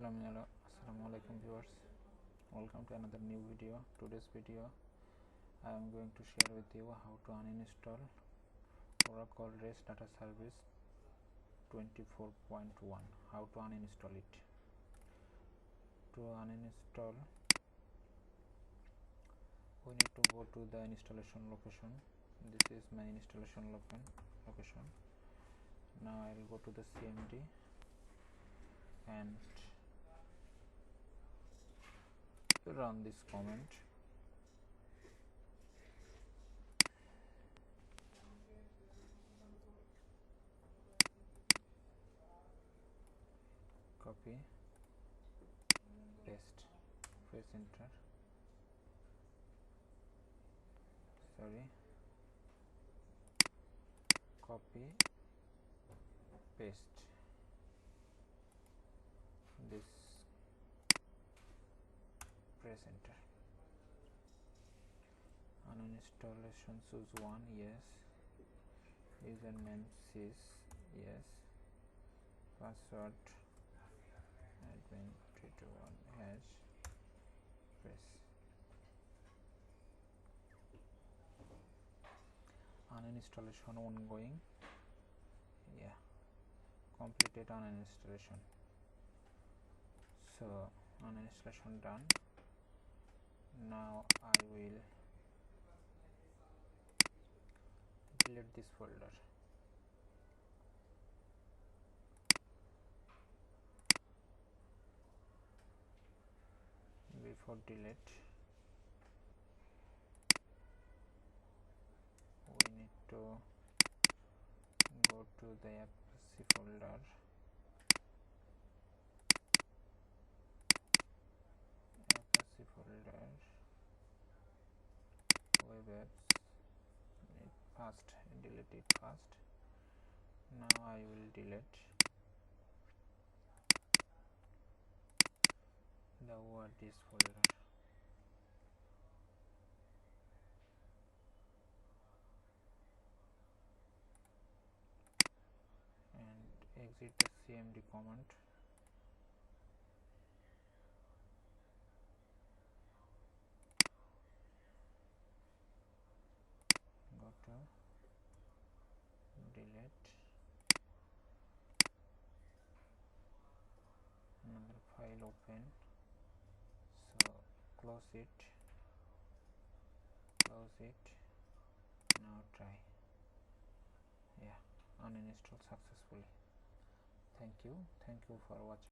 Assalamualaikum viewers, welcome to another new video. Today's video I am going to share with you how to uninstall Oracle REST Data Service 24.1. how to uninstall it. To uninstall, we need to go to the installation location. This is my installation location. Now I will go to the CMD and run this command. Copy, paste, press enter. Copy, paste this, press enter. Uninstallation choose 1, yes. Username is yes. Password admin 321 hash, press. Uninstallation ongoing. Yeah, completed uninstallation. So uninstallation done. Now I will delete this folder. Before delete, we need to go to the Apache folder. Web apps, delete it first. Now I will delete the Wordis folder. And exit the CMD command. Go to delete. Another file open. So close it. Now try. Yeah, uninstall successfully. Thank you for watching.